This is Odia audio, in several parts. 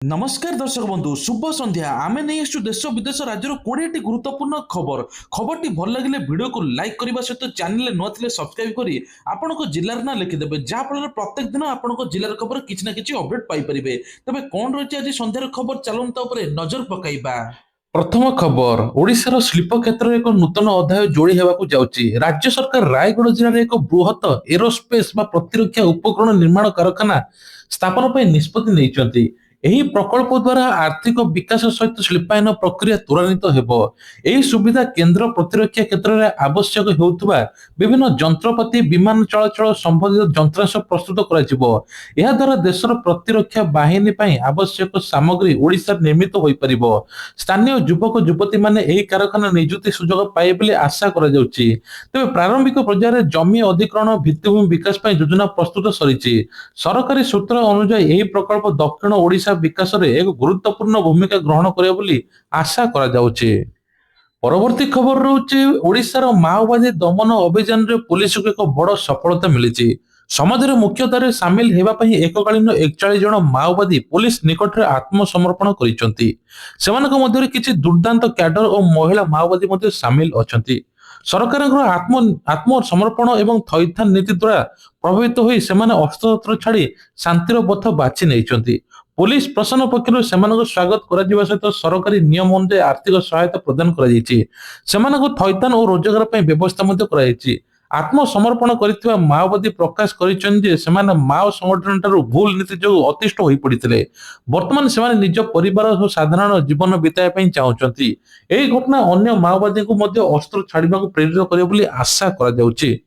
नमस्कार दर्शक बंधु शुभ संध्या आमे नहीं आसु देश विदेश राज्यर 20टी गुरुत्वपूर्ण खबर खबरटी भल लगे वीडियो को लाइक करने सहित चैनल न थे सब्सक्राइब करी आपण जिलार ना लिखिदेवे जहाँफल प्रत्येक दिन आपण जिलार खबर किसी ना कि अपडेट पाइपर तेज कौन रही आज सन्धार खबर चलता नजर पकाइबा। प्रथम खबर ओडिशार शिल्प क्षेत्र में एक नूतन अध्याय जोड़ी होगा जाउची। राज्य सरकार रायगढ़ जिले में एक बृहत एरोस्पेस प्रतिरक्षा उपकरण निर्माण कारखाना स्थापन पर निष्पत्ति नहीं। ଏହି ପ୍ରକଳ୍ପ ଦ୍ୱାରା ଆର୍ଥିକ ବିକାଶ ସହିତ ଶିଳ୍ପାୟନ ପ୍ରକ୍ରିୟା ତ୍ୱରାନ୍ୱିତ ହେବ। ଏହି ସୁବିଧା କେନ୍ଦ୍ର ପ୍ରତିରକ୍ଷା କ୍ଷେତ୍ରରେ ଆବଶ୍ୟକ ହେଉଥିବା ବିଭିନ୍ନ ଯନ୍ତ୍ରପାତି ବିମାନ ଚଳାଚଳ ସମ୍ବନ୍ଧିତ ଯନ୍ତ୍ରାଂଶ ପ୍ରସ୍ତୁତ କରାଯିବ। ଏହା ଦ୍ୱାରା ଦେଶର ପ୍ରତିରକ୍ଷା ବାହିନୀ ପାଇଁ ଆବଶ୍ୟକ ସାମଗ୍ରୀ ଓଡ଼ିଶାରେ ନିର୍ମିତ ହୋଇପାରିବ। ସ୍ଥାନୀୟ ଯୁବକ ଯୁବତୀମାନେ ଏହି କାରଖାନା ନିଯୁକ୍ତି ସୁଯୋଗ ପାଇବେ ବୋଲି ଆଶା କରାଯାଉଛି। ତେବେ ପ୍ରାରମ୍ଭିକ ପର୍ଯ୍ୟାୟରେ ଜମି ଅଧିଗ୍ରହଣ ଭିତ୍ତିଭୂମି ବିକାଶ ପାଇଁ ଯୋଜନା ପ୍ରସ୍ତୁତ ସରିଛି। ସରକାରୀ ସୂତ୍ର ଅନୁଯାୟୀ ଏହି ପ୍ରକଳ୍ପ ଦକ୍ଷିଣ ଓଡ଼ିଶା विकास रे एक गुरुत्वपूर्ण भूमिका ग्रहण करे बोली आशा करा जाउची। परवर्ती खबर रहउची ओडिशार माओवादी दमन अभियान रे पुलिस को एक बड़ सफलता मिली। समाजर मुख्यधारे सामिल हेबा पई एककालीन 41 जन माओवादी पुलिस निकट रे आत्मसमर्पण करिसंती। सेमानक मध्य किछि दुर्दांत कैडर और महिला माओवादी मध्य सामिल अछंती। सरकार आत्मसमर्पण एवं थैथान नीति द्वारा प्रभावित होई सेमाने अस्त्रशस्त्र छाड़ी शांतिर पथ बाछि नैछंती। पुलिस प्रशासन पक्षर स्वागत करा सहित सरकारी नियम अनुसार आर्थिक सहायता प्रदान करा थैथान और रोजगार पर व्यवस्था करा। आत्मसमर्पण करथिबा माओवादी प्रकाश करिसेंजे सेमाने माओ संगठन ठारू भूल नीति जो अतिष्ठ होई पड़िथिले। वर्तमान सेमाने निज परिवार और साधारण जीवन बिताय पई चाहुचंती। एही घटना अन्य माओवादी को मध्य अस्त्र छाड़िबा को प्रेरित करे बोली आशा करा जाउची।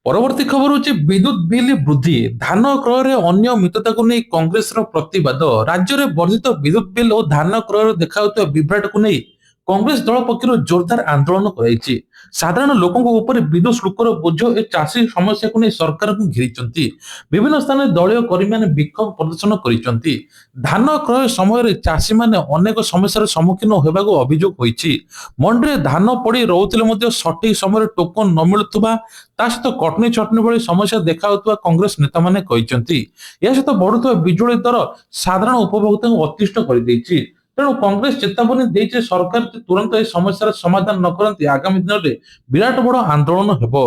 परवर्ती खबर होची विद्युत बिल वृद्धि धान क्रय रे अनियमितता को नहीं कांग्रेस रो प्रतिवाद। राज्य में वर्धित विद्युत बिल और धान क्रय देखा विभ्राट को नहीं कांग्रेस दल पक्षर जोरदार आंदोलन कराई। साधारण लोकों ऊपर विद्युत शुल्कर बोझ ए चाषी समस्या को नहीं सरकार को घेरी। विभिन्न स्थान में दलीय कर्मी माने विक्षोभ प्रदर्शन करिसेंती। धान क्रय समय चाषी माने अनेक समस्यार सम्मुखीन होबाको अभियोग होईछि। मंडी रे धान पड़ी रहुतिले मध्य सठिक समय टोकन न मिलुथबा ता सहित कटनी चटनी भली समस्या देखाउथबा कांग्रेस नेता माने कहिसेंती। या सहित बढ़ुथबा बिजुली दर साधारण उपभोक्ता को अतिष्ठ कर दैछि। तेणु कांग्रेस चेतावनी देइछे सरकार तुरंत ए समस्यार समाधान न करंती आगामी दिन में विराट बड़ आंदोलन हेबो।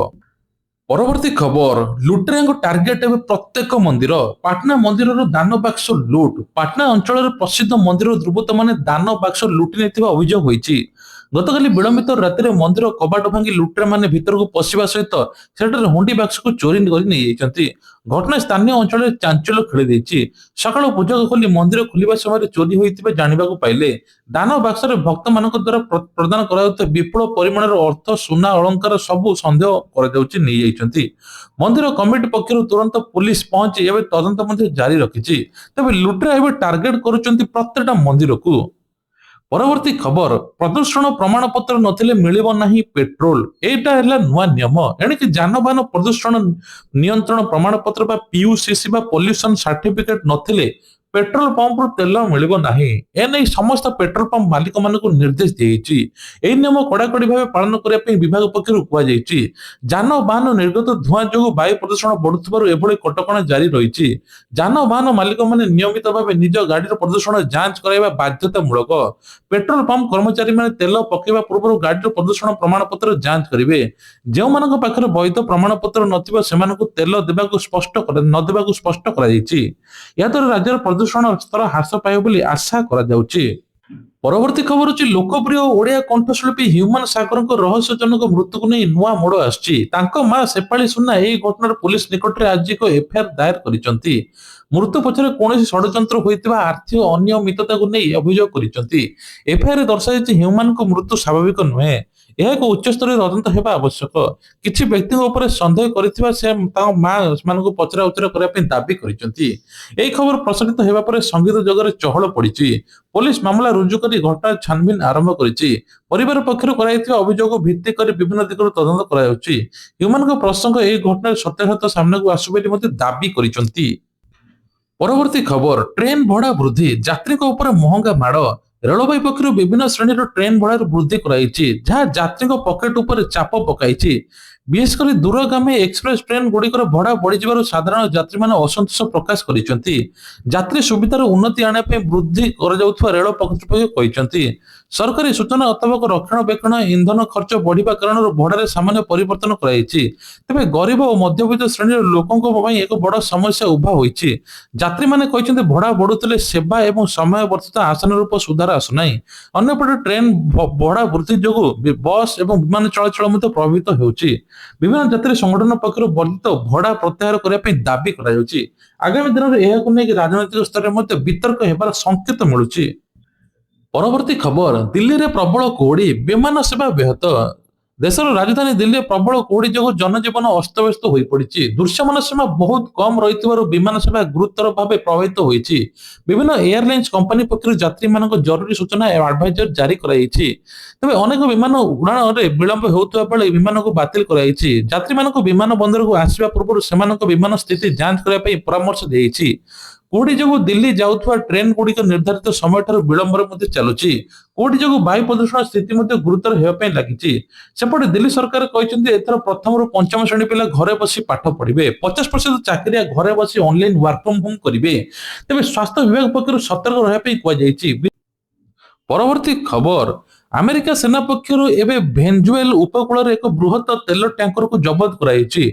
परवर्ती खबर लुटेरा टार्गेट एवं प्रत्येक मंदिर पाटना मंदिर दान बाक्स लुट। पाटना अंचल प्रसिद्ध मंदिर दुर्बृत्त माने दान बाक्स लुटि नेतिबा अभियोग होईछि। गतकाली विलंबित राति मंदिर कबाट भांगी लुटेरा माने भीतर को पशिबा सहित सेठारे हुंडी बाक्स को चोरी कर नहीं जाइछंती। घटना स्थानीय अंचल चांचल्य खेली देछि। सकाळ पूजा खोली मंदिर खुलिबा समय चोरी होइतिबा जानिबाकू पाइले। दान बाक्स रे भक्त मानक द्वारा प्रदान कराउଥିବା विपुल परिमाणर अर्थ सुना अलंकार सब संदेह करा जाउछि नहीं जाइछंती। मंदिर कमिटी पक्षरु तुरंत पुलिस पहुंची एबे तदंत मध्ये जारी रखिछि। तबे लुटेरा एबे टार्गेट करूचंती प्रत्येकटा मंदिर को। परवर्ती खबर प्रदूषण प्रमाण पत्र नथिले मिलिबो नाही पेट्रोल एटा हैला नुवा नियम। एणिकि जानबाहन प्रदूषण नियंत्रण प्रमाण पत्र बा पीयूसीसी बा पोल्यूशन सर्टिफिकेट नथिले पेट्रोल पंप रु तेल मिलिबो नाही। एनै समस्त पेट्रोल पंप मालिक मानकु निर्देश दिएछि। एही नियम कड़ाकड़ी भावे पालन करिया पई विभाग पक्षरु कुआ जाइछि। जानबाहन निर्गत धुआं जोगु वायु प्रदूषण बढ़ुथिबारु एभଳି कटकणा जारी रहिछि। जानबाहन मालिक माने नियमित भावे निज गाडीर प्रदूषण जांच कराइबा बाध्यतामूलक। पेट्रोल पंप कर्मचारी माने तेल पकेबा पूर्व गाडीर प्रदूषण प्रमाण पत्र जांच करिवे। जेउ मानक पाखरे वैध प्रमाण पत्र नथिबा सेमानकु तेल देबाकू स्पष्ट न देबाकू स्पष्ट करा जाइछि। या द्वारा राज्यर प्रदूषण स्तर ह्रास पाइब बोली आशा करा जाउछि। परवर्ती खबर होची लोकप्रिय ओडिया कंठशिल्पी ह्यूमन सागर रहस्यजनक मृत्यु को नहीं नुआ मोड़ आछि। तांको मां सेपाली सुना एही घटनार पुलिस निकट रे आज एक एफआईआर दायर करिसंती। मृत्यु पछरे कोनोसी षडयंत्र होइतिबा आर्थिक अनियमितता को नहीं अभियोग करिसंती। एफआईआर दर्शाइछि ह्यूमन को मृत्यु स्वाभाविक नुहे। यह एक उच्च स्तरीय तदंत हेबा आवश्यक। किछि व्यक्ति ऊपर संदेह करिथिबा से तांको मां मानको पचरा उचरा करिया पे दाबी करिसंती। एही खबर प्रसारित हेबा परे संगीत जगत चहल पड़िछि। पुलिस मामला रुजु करी घटना छानबीन आरंभ करिछि। परिवार पक्षरु कराइथिबा अभियोग भित्ति करी विभिन्न दिगरु तदंत करायाउछि। ह्यूमन को प्रसंग एही घटनार सत्यासत्य सामने को आसु बोली मते दाबी करिसंती। परवर्ती खबर ट्रेन भड़ा वृद्धि यात्री को ऊपर महंगा माड़। रेलवे पक्षर विभिन्न श्रेणी ट्रेन भड़ा वृद्धि कराई जहाँ यात्री पकेट उपर चाप पकाई। ବିଶେଷ କରି ଦୂରଗାମୀ ଏକ୍ସପ୍ରେସ ଟ୍ରେନ ଗୁଡ଼ିକର ଭଡ଼ା ବଢ଼ିଯିବାରୁ ସାଧାରଣ ଯାତ୍ରୀମାନେ ଅସନ୍ତୋଷ ପ୍ରକାଶ କରିଛନ୍ତି। ଯାତ୍ରୀ ସୁବିଧାର ଉନ୍ନତି ଆଣିବା ପାଇଁ ବୃଦ୍ଧି କରାଯାଉଥିବା ରେଳ କର୍ତ୍ତୃପକ୍ଷ କହିଛନ୍ତି। ସରକାରୀ ସୂଚନା ମୁତାବକ ରକ୍ଷଣାବେକ୍ଷଣ ଇନ୍ଧନ ଖର୍ଚ୍ଚ ବଢ଼ିବା କାରଣରୁ ଭଡ଼ାରେ ସାମାନ୍ୟ ପରିବର୍ତ୍ତନ କରାଯାଇଛି। ତେବେ ଗରିବ ଓ ମଧ୍ୟବିତ୍ତ ଶ୍ରେଣୀର ଲୋକଙ୍କ ପାଇଁ ଏକ ବଡ଼ ସମସ୍ୟା ଉଭା ହୋଇଛି। ଯାତ୍ରୀମାନେ କହିଛନ୍ତି ଭଡ଼ା ବଢ଼ୁଥିଲେ ସେବା ଏବଂ ସମୟବର୍ତ୍ତିତ ଆଶାନୁରୂପ ସୁଧାର ଆସୁନାହିଁ। ଅନ୍ୟପଟେ ଟ୍ରେନ ଭଡ଼ା ବୃଦ୍ଧି ଯୋଗୁଁ ବସ୍ ଏବଂ ବିମାନ ଚଳାଚଳ ମଧ୍ୟ ପ୍ରଭାବିତ ହେଉଛି। ବିଭିନ୍ନ ଯାତ୍ରୀ ସଂଗଠନ ପକ୍ଷରୁ ବର୍ଦ୍ଧିତ ଭଡ଼ା ପ୍ରତ୍ୟାହାର କରିବା ପାଇଁ ଦାବି କରାଯାଉଛି। ଆଗାମୀ ଦିନରେ ଏହାକୁ ନେଇ ରାଜନୈତିକ ସ୍ତରରେ ମଧ୍ୟ ବିତର୍କ ହେବାର ସଂକେତ ମିଳୁଛି। ପରବର୍ତ୍ତୀ ଖବର, ଦିଲ୍ଲୀରେ ପ୍ରବଳ କୁହୁଡ଼ି, ବିମାନ ସେବା ବ୍ୟାହତ। ଦେଶର ରାଜଧାନୀ ଦିଲ୍ଲୀରେ ପ୍ରବଳ କୁହୁଡ଼ି ଯୋଗୁଁ ଜନଜୀବନ ଅସ୍ତବ୍ୟସ୍ତ ହୋଇପଡ଼ିଛି। ଦୃଶ୍ୟମାନ ସୀମା ବହୁତ କମ୍ ରହିଥିବାରୁ ବିମାନ ସେବା ଗୁରୁତର ଭାବେ ପ୍ରଭାବିତ ହୋଇଛି। ବିଭିନ୍ନ ଏୟାରଲାଇନ୍ସ କମ୍ପାନୀ ପକ୍ଷରୁ ଯାତ୍ରୀମାନଙ୍କ ଜରୁରୀ ସୂଚନା ଏବଂ ଆଡଭାଇଜର ଜାରି କରାଯାଇଛି। ତେବେ ଅନେକ ବିମାନ ଉଡ଼ାଣରେ ବିଳମ୍ବ ହେଉଥିବା ବେଳେ ବିମାନକୁ ବାତିଲ କରାଯାଇଛି। ଯାତ୍ରୀମାନଙ୍କୁ ବିମାନ ବନ୍ଦରକୁ ଆସିବା ପୂର୍ବରୁ ସେମାନଙ୍କ ବିମାନ ସ୍ଥିତି ଯାଞ୍ଚ କରିବା ପାଇଁ ପରାମର୍ଶ ଦିଆଯାଇଛି। କୁହୁଡ଼ି ଯୋଗୁଁ ଦିଲ୍ଲୀ ଯାଉଥିବା ଟ୍ରେନ ଗୁଡ଼ିକ ନିର୍ଦ୍ଧାରିତ ସମୟଠାରୁ ବିଳମ୍ବରେ ମଧ୍ୟ ଚାଲୁଛି। କୁହୁଡ଼ି ଯୋଗୁଁ ବାୟୁ ପ୍ରଦୂଷଣ ସ୍ଥିତି ମଧ୍ୟ ଗୁରୁତର ହେବା ପାଇଁ ଲାଗିଛି। ସେପଟେ ଦିଲ୍ଲୀ ସରକାର କହିଛନ୍ତି ଏଥର ପ୍ରଥମରୁ ପଞ୍ଚମ ଶ୍ରେଣୀ ପିଲା ଘରେ ବସି ପାଠ ପଢ଼ିବେ। 50% ଚାକିରିଆ ଘରେ ବସି ଅନଲାଇନ ୱାର୍କ ଫ୍ରମ ହୋମ କରିବେ। ତେବେ ସ୍ୱାସ୍ଥ୍ୟ ବିଭାଗ ପକ୍ଷରୁ ସତର୍କ ରହିବା ପାଇଁ କୁହାଯାଇଛି। ପରବର୍ତ୍ତୀ ଖବର, ଆମେରିକା ସେନା ପକ୍ଷରୁ ଏବେ ଭେନେଜୁଏଲା ଉପକୂଳରେ ଏକ ବୃହତ ତେଲ ଟ୍ୟାଙ୍କରକୁ ଜବତ କରାଯାଇଛି।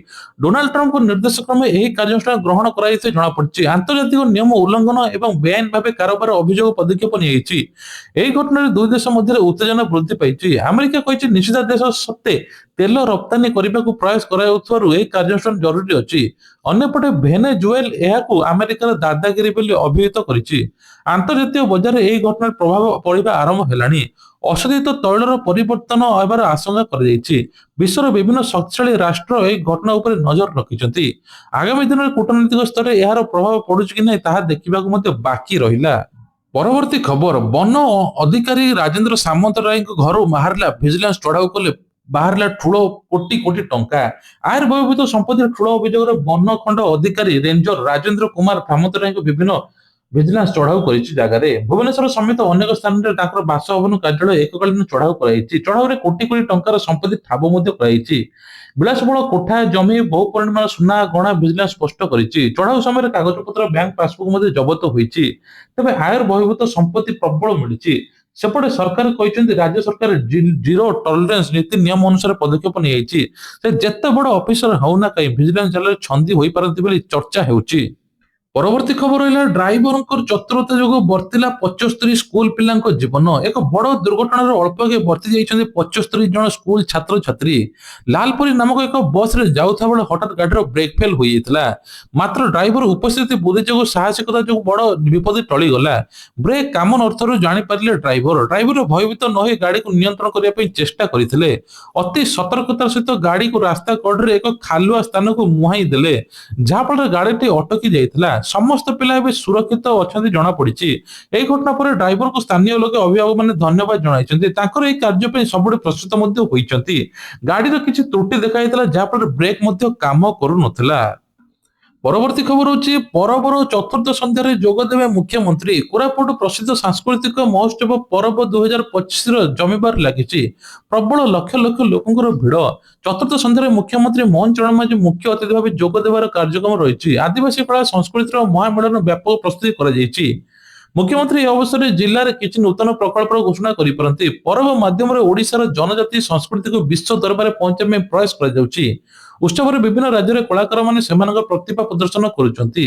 ଡୋନାଲ୍ଡ ଟ୍ରମ୍ପଙ୍କ ନିର୍ଦ୍ଦେଶ କ୍ରମେ ଏହି କାର୍ଯ୍ୟାନୁଷ୍ଠାନ ଗ୍ରହଣ କରାଯାଇଥିବା ଜଣାପଡ଼ିଛି। ଆନ୍ତର୍ଜାତିକ ନିୟମ ଉଲ୍ଲଂଘନ ଏବଂ ବେଆଇନ ଭାବେ କାରବାର ଅଭିଯୋଗ ପଦକ୍ଷେପ ନିଆଯାଇଛି। ଏହି ଘଟଣାରେ ଦୁଇ ଦେଶ ମଧ୍ୟରେ ଉତ୍ତେଜନା ବୃଦ୍ଧି ପାଇଛି। ଆମେରିକା କହିଛି ନିଷେଧାଦେଶ ସତ୍ତ୍ୱେ ତେଲ ରପ୍ତାନି କରିବାକୁ ପ୍ରୟାସ କରାଯାଉଥିବାରୁ ଏହି କାର୍ଯ୍ୟାନୁଷ୍ଠାନ ଜରୁରୀ ଅଛି। ଅନ୍ୟପଟେ ଭେନେଜୁଏଲା ଏହାକୁ ଆମେରିକାର ଦାଦାଗିରି ବୋଲି ଅଭିହିତ କରିଛି। ଆନ୍ତର୍ଜାତୀୟ ବଜାରରେ ଏହି ଘଟଣାର ପ୍ରଭାବ ପଡ଼ିବା ଆରମ୍ଭ ହେଲାଣି। ଅଶୋଧିତ ତୈଳର ପରିବର୍ତ୍ତନ ହେବାର ଆଶଙ୍କା କରାଯାଇଛି। ବିଶ୍ୱର ବିଭିନ୍ନ ଶକ୍ତିଶାଳୀ ରାଷ୍ଟ୍ର ଏହି ଘଟଣା ଉପରେ ନଜର ରଖିଛନ୍ତି। ଆଗାମୀ ଦିନରେ କୂଟନୈତିକ ସ୍ତରରେ ଏହାର ପ୍ରଭାବ ପଡୁଛି କି ନାହିଁ ତାହା ଦେଖିବାକୁ ମଧ୍ୟ ବାକି ରହିଲା। ପରବର୍ତ୍ତୀ ଖବର, ବନ ଅଧିକାରୀ ରାଜେନ୍ଦ୍ର ସାମନ୍ତରାୟଙ୍କ ଘରୁ ବାହାରିଲା ଭିଜିଲାନ୍ସ ଚଢାଉ କଲେ ବାହାରିଲା ଠୁଳ କୋଟି କୋଟି ଟଙ୍କା। ଆୟୁର୍ବୈବିତ ସମ୍ପତ୍ତି ଠୁଳ ଅଭିଯୋଗରେ ବନ ଖଣ୍ଡ ଅଧିକାରୀ ରେଞ୍ଜର ରାଜେନ୍ଦ୍ର କୁମାର ସାମନ୍ତରାୟଙ୍କ ବିଭିନ୍ନ ଭିଜିଲାନ୍ସ ଚଢାଉ କରିଛି ଜାଗାରେ। ଭୁବନେଶ୍ୱର ସମେତ ଅନେକ ସ୍ଥାନରେ ତାଙ୍କର ବାସଭବନ କାର୍ଯ୍ୟାଳୟ ଏକକାଳୀନ ଚଢାଉ କରାଯାଇଛି। ଚଢାଉରେ କୋଟି କୋଟି ଟଙ୍କାର ସମ୍ପତ୍ତି ଠାବ ମଧ୍ୟ କରାଯାଇଛି। ବିଳାସବହୁଳ କୋଠା, ଜମି, ବହୁ ପରିମାଣର ସୁନା ଗହଣା ଭିଜିଲାନ୍ସ ସ୍ପଷ୍ଟ କରିଛି। ଚଢାଉ ସମୟରେ କାଗଜପତ୍ର, ବ୍ୟାଙ୍କ ପାସବୁକ ମଧ୍ୟ ଜବତ ହୋଇଛି। ତେବେ ଆୟୁର୍ବୈବିତ ସମ୍ପତ୍ତି ପ୍ରବଳ ମିଳିଛି। ସେପଟେ ସରକାର କହିଛନ୍ତି ରାଜ୍ୟ ସରକାର ଜିରୋ ଟଲରେନ୍ସ ନୀତି ନିୟମ ଅନୁସାରେ ପଦକ୍ଷେପ ନିଆଯାଇଛି। ସେ ଯେତେ ବଡ ଅଫିସର ହଉନା କାହିଁ ଭିଜିଲାନ୍ସ ଜାଲରେ ଛନ୍ଦି ହୋଇପାରନ୍ତି ବୋଲି ଚର୍ଚ୍ଚା ହେଉଛି। ପରବର୍ତ୍ତୀ ଖବର ରହିଲା, ଡ୍ରାଇଭରଙ୍କର ଚତୁରତା ଯୋଗୁଁ ବର୍ତ୍ତିଲା 75 ସ୍କୁଲ ପିଲାଙ୍କ ଜୀବନ। ଏକ ବଡ ଦୁର୍ଘଟଣାରେ ଅଳ୍ପକେ ବର୍ତ୍ତି ଯାଇଛନ୍ତି 75 ଜଣ ସ୍କୁଲ ଛାତ୍ରଛାତ୍ରୀ। ଲାଲପୁରୀ ନାମକ ଏକ ବସରେ ଯାଉଥିବା ବେଳେ ହଠାତ୍ ଗାଡିର ବ୍ରେକ୍ ଫେଲ ହୋଇଯାଇଥିଲା। ମାତ୍ର ଡ୍ରାଇଭର ଉପସ୍ଥିତି ବୁଦ୍ଧି ଯୋଗୁଁ ସାହସିକତା ଯୋଗୁଁ ବଡ ବିପଦ ଟଳିଗଲା। ବ୍ରେକ୍ କାମ ନଥିବାରୁ ଜାଣିପାରିଲେ ଡ୍ରାଇଭର ଭୟଭୀତ ନ ହୋଇ ଗାଡିକୁ ନିୟନ୍ତ୍ରଣ କରିବା ପାଇଁ ଚେଷ୍ଟା କରିଥିଲେ। ଅତି ସତର୍କତାର ସହିତ ଗାଡିକୁ ରାସ୍ତା କଡରେ ଏକ ଖାଲୁଆ ସ୍ଥାନକୁ ମୁହାଁଇ ଦେଲେ, ଯାହାଫଳରେ ଗାଡିଟି ଅଟକି ଯାଇଥିଲା। ସମସ୍ତ ପିଲା ଏବେ ସୁରକ୍ଷିତ ଅଛନ୍ତି ଜଣାପଡିଛି। ଏହି ଘଟଣା ପରେ ଡ୍ରାଇଭରକୁ ସ୍ଥାନୀୟ ଲୋକେ ଅଭିଭାବକମାନେ ଧନ୍ୟବାଦ ଜଣାଇଛନ୍ତି। ତାଙ୍କର ଏହି କାର୍ଯ୍ୟ ପାଇଁ ସବୁଠି ପ୍ରଶଂସିତ ମଧ୍ୟ ହୋଇଛନ୍ତି। ଗାଡିର କିଛି ତ୍ରୁଟି ଦେଖାଯାଇଥିଲା, ଯାହାଫଳରେ ବ୍ରେକ୍ ମଧ୍ୟ କାମ କରୁନଥିଲା। ପରବର୍ତ୍ତୀ ଖବର ହଉଛି, ପରବର ଚତୁର୍ଥ ସନ୍ଧ୍ୟାରେ ଯୋଗଦେବେ ମୁଖ୍ୟମନ୍ତ୍ରୀ। କୋରାପୁଟ ପ୍ରସିଦ୍ଧ ସାଂସ୍କୃତିକ ମହୋତ୍ସବ ପରବ 2025ର ଜମିବାର ଲାଗିଛି। ପ୍ରବଳ ଲକ୍ଷ ଲକ୍ଷ ଲୋକଙ୍କର ଭିଡ। ଚତୁର୍ଥ ସନ୍ଧ୍ୟାରେ ମୁଖ୍ୟମନ୍ତ୍ରୀ ମୋହନ ଚରଣ ମାଝୀ ମୁଖ୍ୟ ଅତିଥି ଭାବେ ଯୋଗ ଦେବାର କାର୍ଯ୍ୟକ୍ରମ ରହିଛି। ଆଦିବାସୀ କଳା ସଂସ୍କୃତିର ମହାମେଳନ ବ୍ୟାପକ ପ୍ରସ୍ତୁତି କରାଯାଇଛି। ମୁଖ୍ୟମନ୍ତ୍ରୀ ଏହି ଅବସରରେ ଜିଲ୍ଲାରେ କିଛି ନୂତନ ପ୍ରକଳ୍ପର ଘୋଷଣା କରିପାରନ୍ତି। ପରବ ମାଧ୍ୟମରେ ଓଡ଼ିଶାର ଜନଜାତି ସଂସ୍କୃତିକୁ ବିଶ୍ୱ ଦରବାରରେ ପହଞ୍ଚାଇବା ପାଇଁ ପ୍ରୟାସ କରାଯାଉଛି। ଉତ୍ସବରେ ବିଭିନ୍ନ ରାଜ୍ୟର କଳାକାରମାନେ ସେମାନଙ୍କର ପ୍ରତିଭା ପ୍ରଦର୍ଶନ କରୁଛନ୍ତି।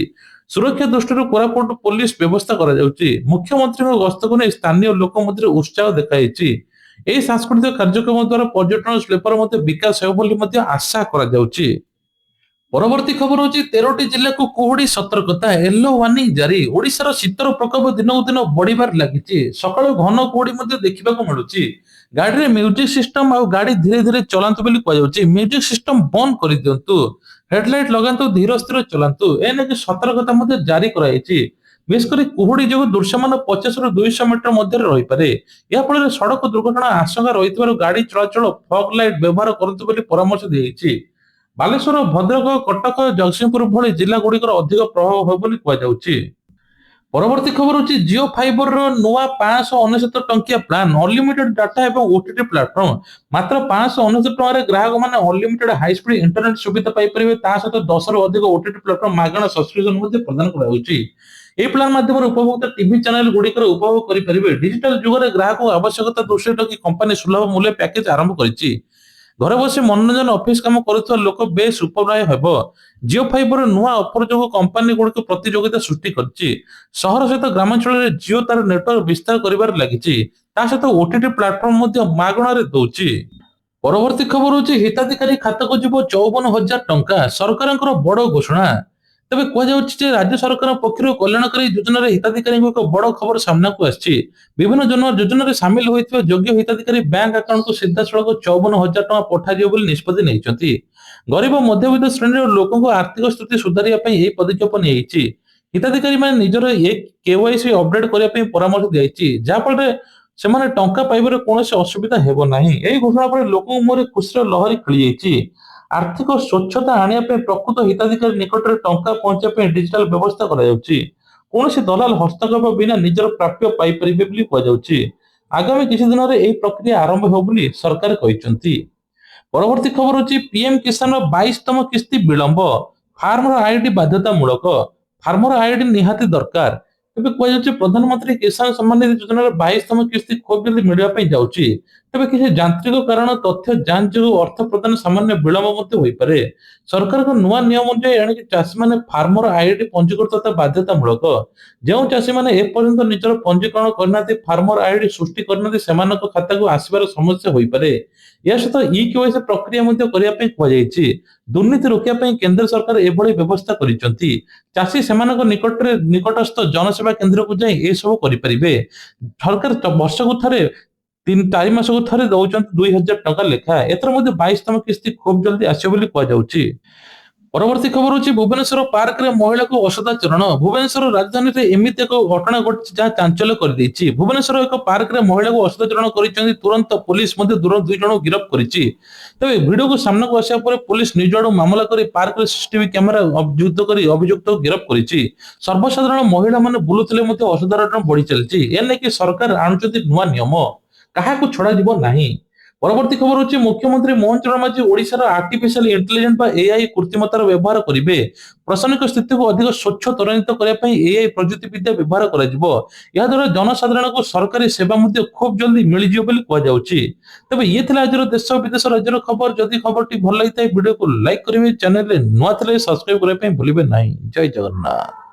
ସୁରକ୍ଷା ଦୃଷ୍ଟିରୁ କୋରାପୁଟ ପୋଲିସ ବ୍ୟବସ୍ଥା କରାଯାଉଛି। ମୁଖ୍ୟମନ୍ତ୍ରୀଙ୍କ ଗସ୍ତକୁ ନେଇ ସ୍ଥାନୀୟ ଲୋକ ମଧ୍ୟରେ ଉତ୍ସାହ ଦେଖାଯାଇଛି। ଏହି ସାଂସ୍କୃତିକ କାର୍ଯ୍ୟକ୍ରମ ଦ୍ୱାରା ପର୍ଯ୍ୟଟନ ଶିଳ୍ପର ମଧ୍ୟ ବିକାଶ ହେବ ବୋଲି ମଧ୍ୟ ଆଶା କରାଯାଉଛି। ପରବର୍ତ୍ତୀ ଖବର ହଉଛି, 13ଟି ଜିଲ୍ଲାକୁ କୁହୁଡି ସତର୍କତା, ୟେଲୋ ୱାର୍ଣ୍ଣିଂ ଜାରି। ଓଡ଼ିଶାର ଶୀତର ପ୍ରକୋପ ଦିନକୁ ଦିନ ବଢିବାରେ ଲାଗିଛି। ସକାଳୁ ଘନ କୁହୁଡି ମଧ୍ୟ ଦେଖିବାକୁ ମିଳୁଛି। ଗାଡିରେ ମ୍ୟୁଜିକ ସିଷ୍ଟମ ଆଉ ଗାଡି ଧୀରେ ଧୀରେ ଚଲାନ୍ତୁ ବୋଲି କୁହାଯାଉଛି। ମ୍ୟୁଜିକ ସିଷ୍ଟମ ବନ୍ଦ କରିଦିଅନ୍ତୁ, ହେଡଲାଇଟ ଲଗାନ୍ତୁ, ଧୀର ସ୍ଥିର ଚଲାନ୍ତୁ, ଏନେକି ସତର୍କତା ମଧ୍ୟ ଜାରି କରାଯାଇଛି। ବିଶେଷ କରି କୁହୁଡି ଯୋଗୁଁ ଦୃଶ୍ୟମାନ 50ରୁ 200 ମିଟର ମଧ୍ୟରେ ରହିପାରେ। ଏହା ଫଳରେ ସଡକ ଦୁର୍ଘଟଣା ଆଶଙ୍କା ରହିଥିବାରୁ ଗାଡି ଚଳାଚଳ ଫଗ୍ ଲାଇଟ ବ୍ୟବହାର କରନ୍ତୁ ବୋଲି ପରାମର୍ଶ ଦିଆଯାଇଛି। ବାଲେଶ୍ୱର, ଭଦ୍ରକ, କଟକ, ଜଗତସିଂହପୁର ଭଳି ଜିଲ୍ଲା ଗୁଡିକର ଅଧିକ ପ୍ରଭାବ ହେବ ବୋଲି କୁହାଯାଉଛି। ପରବର୍ତ୍ତୀ ଖବର ହଉଛି ଜିଓ ଫାଇବରର ନୂଆ 599 ଟଙ୍କିଆ ପ୍ଲାନ ଅନଲିମିଟେଡ ଡାଟା ଏବଂ ଓଟିଟି ପ୍ଲାଟଫର୍ମ। ମାତ୍ର 599 ଟଙ୍କାରେ ଗ୍ରାହକମାନେ ଅନଲିମିଟେଡ ହାଇସ୍ପିଡ୍ ଇଣ୍ଟରନେଟ ସୁବିଧା ପାଇପାରିବେ। ତା ସହିତ 10ରୁ ଅଧିକ ଓଟିଟି ପ୍ଲାଟଫର୍ମ ମାଗଣା ସବସ୍କ୍ରିପସନ ମଧ୍ୟ ପ୍ରଦାନ କରାଯାଉଛି। ଏହି ପ୍ଲାନ ମାଧ୍ୟମରେ ଉପଭୋକ୍ତା ଟିଭି ଚ୍ୟାନେଲ ଗୁଡ଼ିକର ଉପଭୋଗ କରିପାରିବେ। ଡିଜିଟାଲ ଯୁଗରେ ଗ୍ରାହକଙ୍କ ଆବଶ୍ୟକତା ଦୃଷ୍ଟିରେ ରଖି କମ୍ପାନୀ ସୁଲଭ ମୂଲ୍ୟ ପ୍ୟାକେଜ ଆରମ୍ଭ କରିଛି। ଘରେ ବସି ମନୋରଞ୍ଜନ ଅଫିସ କାମ କରୁଥିବା ଲୋକ ବେଶ ଉପଦାୟ ହେବ। ଜିଓ ଫାଇବର ନୂଆ ଅଫର ଯୋଗୁଁ କମ୍ପାନୀ ଗୁଡ଼ିକ ପ୍ରତିଯୋଗିତା ସୃଷ୍ଟି କରିଛି। ସହର ସହିତ ଗ୍ରାମାଞ୍ଚଳରେ ଜିଓ ତାର ନେଟୱାର୍କ ବିସ୍ତାର କରିବାରେ ଲାଗିଛି। ତା ସହିତ ଓଟିଟି ପ୍ଲାଟଫର୍ମ ମଧ୍ୟ ମାଗଣାରେ ଦଉଛି। ପରବର୍ତ୍ତୀ ଖବର ହଉଛି ହିତାଧିକାରୀ ଖାତାକୁ ଯିବ 54,000 ଟଙ୍କା, ସରକାରଙ୍କର ବଡ ଘୋଷଣା। ତେବେ କୁହାଯାଉଛି ଯେ ରାଜ୍ୟ ସରକାରଙ୍କ ପକ୍ଷରୁ କଲ୍ୟାଣକାରୀ ଯୋଜନାରେ ହିତାଧିକାରୀଙ୍କୁ ଏକ ବଡ ଖବର ସାମ୍ନାକୁ ଆସିଛି। ବିଭିନ୍ନ ଯୋଜନାରେ ସାମିଲ ହୋଇଥିବା ଯୋଗ୍ୟ ହିତାଧିକାରୀ ବ୍ୟାଙ୍କ ଆକାଉଣ୍ଟକୁ ସିଧାସଳଖ 54,000 ଟଙ୍କା ପଠାଯିବ ବୋଲି ନିଷ୍ପତ୍ତି ନେଇଛନ୍ତି। ଗରିବ ମଧ୍ୟବିତ୍ତ ଶ୍ରେଣୀର ଲୋକଙ୍କ ଆର୍ଥିକ ସ୍ଥିତି ସୁଧାରିବା ପାଇଁ ଏହି ପଦକ୍ଷେପ ନିଆଯାଇଛି। ହିତାଧିକାରୀମାନେ ନିଜର କେୱାଇସି ଅପଡେଟ କରିବା ପାଇଁ ପରାମର୍ଶ ଦିଆଯାଇଛି, ଯାହାଫଳରେ ସେମାନେ ଟଙ୍କା ପାଇବାରେ କୌଣସି ଅସୁବିଧା ହେବ ନାହିଁ। ଏହି ଘୋଷଣା ପରେ ଲୋକଙ୍କ ମୁହଁରେ ଖୁସିର ଲହରୀ ଖେଳିଯାଇଛି। ଆର୍ଥିକ ସ୍ୱଚ୍ଛତା ଆଣିବା ପାଇଁ ପ୍ରକୃତ ହିତାଧିକାରୀ ନିକଟରେ ଟଙ୍କା ପହଞ୍ଚିବା ପାଇଁ ଡିଜିଟାଲ ବ୍ୟବସ୍ଥା କରାଯାଉଛି। କୌଣସି ଦଲାଲ ହସ୍ତକ୍ଷେପ ବିନା ନିଜର ପ୍ରାପ୍ୟ ପାଇପାରିବେ ବୋଲି କୁହାଯାଉଛି। ଆଗାମୀ କିଛି ଦିନରେ ଏହି ପ୍ରକ୍ରିୟା ଆରମ୍ଭ ହେବ ବୋଲି ସରକାର କହିଛନ୍ତି। ପରବର୍ତ୍ତୀ ଖବର ହଉଛି ପିଏମ କିଷାନର 22ତମ କିସ୍ତି ବିଳମ୍ବ, ଫାର୍ମର ଆଇଡି ବାଧ୍ୟତାମୂଳକ। ଫାର୍ମର ଆଇଡି ନିହାତି ଦରକାର। ତେବେ କୁହାଯାଉଛି ପ୍ରଧାନମନ୍ତ୍ରୀ କିଷାନ ସମ୍ମାନ ନିଧି ଯୋଜନାର 22ତମ କିସ୍ତି ଖୁବ୍ ଜଲଦି ମିଳିବା ପାଇଁ ଯାଉଛି। ତେବେ କିଛି ଯାନ୍ତ୍ରିକ କାରଣ ତଥ୍ୟ ଯାଞ୍ଚ ଯୋଗୁଁ ଅର୍ଥ ପ୍ରଦାନ ସାମାନ୍ୟ ବିଳମ୍ବ ମଧ୍ୟ ହୋଇପାରେ। ସରକାରଙ୍କ ନୂଆ ନିୟମ ଅନୁଯାୟୀ ଏଣିକି ଚାଷୀମାନେ ଫାର୍ମର ଆଇଡି ପଞ୍ଜୀକୃତ ତଥା ବାଧ୍ୟତାମୂଳକ। ଯେଉଁ ଚାଷୀମାନେ ଏପର୍ଯ୍ୟନ୍ତ ନିଜର ପଞ୍ଜୀକରଣ କରିନାହାନ୍ତି, ଫାର୍ମର ଆଇଡି ସୃଷ୍ଟି କରିନାହାନ୍ତି, ସେମାନଙ୍କ ଖାତାକୁ ଆସିବାର ସମସ୍ୟା ହୋଇପାରେ। ଏହା ସହିତ କେୱାଇସି ପ୍ରକ୍ରିୟା ମଧ୍ୟ କରିବା ପାଇଁ କୁହାଯାଇଛି। ଦୁର୍ନୀତି ରୋକିବା ପାଇଁ କେନ୍ଦ୍ର ସରକାର ଏଭଳି ବ୍ୟବସ୍ଥା କରିଛନ୍ତି। ଚାଷୀ ସେମାନଙ୍କ ନିକଟସ୍ଥ ଜନସେବା କେନ୍ଦ୍ରକୁ ଯାଇ ଏସବୁ କରିପାରିବେ। ସରକାର ବର୍ଷକୁ ଥରେ 4 ମାସକୁ ଥରେ ଦଉଛନ୍ତି 2,000 ଟଙ୍କା ଲେଖା। ଏଥର ମଧ୍ୟ 22ତମ କିସ୍ତି ଖୁବ୍ ଜଲଦି ଆସିବ ବୋଲି କୁହାଯାଉଛି। ପରବର୍ତ୍ତୀ ଖବର ହଉଛି ଭୁବନେଶ୍ୱର ପାର୍କରେ ମହିଳାକୁ ଅସଦାଚରଣ। ଭୁବନେଶ୍ୱର ରାଜଧାନୀରେ ଏମିତି ଏକ ଘଟଣା ଘଟିଛି ଯାହା ଚାଞ୍ଚଲ୍ୟ କରିଦେଇଛି। ଭୁବନେଶ୍ୱର ଏକ ପାର୍କରେ ମହିଳାକୁ ଅସଦାଚରଣ କରିଛନ୍ତି। ତୁରନ୍ତ ପୋଲିସ ମଧ୍ୟ ଦୁଇ ଜଣଙ୍କୁ ଗିରଫ କରିଛି। ତେବେ ଭିଡିଓକୁ ସାମ୍ନାକୁ ଆସିବା ପରେ ପୋଲିସ ନିଜ ଆଡୁ ମାମଲା କରି ପାର୍କରେ ସିସିଟିଭି କ୍ୟାମେରା ଯୁକ୍ତ କରି ଅଭିଯୁକ୍ତକୁ ଗିରଫ କରିଛି। ସର୍ବସାଧାରଣ ମହିଳାମାନେ ବୁଲୁଥିଲେ ମଧ୍ୟ ଅସଦାଚରଣ ବଢି ଚାଲିଛି। ଏନେଇକି ସରକାର ଆଣୁଛନ୍ତି ନୂଆ ନିୟମ, କାହାକୁ ଛଡାଯିବ ନାହିଁ। ପରବର୍ତ୍ତୀ ଖବର ହଉଛି ମୁଖ୍ୟମନ୍ତ୍ରୀ ମୋହନ ଚରଣ ମାଝୀ ଓଡ଼ିଶାର ଆର୍ଟିଫିସିଆଲ ଇଣ୍ଟେଲିଜେନ୍ସ ବା ଏଆଇ କୃତ୍ରିମତାର ବ୍ୟବହାର କରିବେ। ପ୍ରଶାସନିକ ସ୍ଥିତିକୁ ଅଧିକ ସ୍ୱଚ୍ଛ ତ୍ୱରାନ୍ୱିତ କରିବା ପାଇଁ ଏଆଇ ପ୍ରଯୁକ୍ତି ବିଦ୍ୟା ବ୍ୟବହାର କରାଯିବ। ଏହାଦ୍ୱାରା ଜନସାଧାରଣଙ୍କୁ ସରକାରୀ ସେବା ମଧ୍ୟ ଖୁବ୍ ଜଲଦି ମିଳିଯିବ ବୋଲି କୁହାଯାଉଛି। ତେବେ ଇଏ ଥିଲା ଆଜିର ଦେଶ ବିଦେଶ ରାଜ୍ୟର ଖବର। ଯଦି ଖବରଟି ଭଲ ଲାଗିଥାଏ ଭିଡିଓକୁ ଲାଇକ୍ କରିବେ, ଚ୍ୟାନେଲରେ ନୂଆ ଥିଲେ ସବସ୍କ୍ରାଇବ କରିବା ପାଇଁ ଭୁଲିବେ ନାହିଁ। ଜୟ ଜଗନ୍ନାଥ।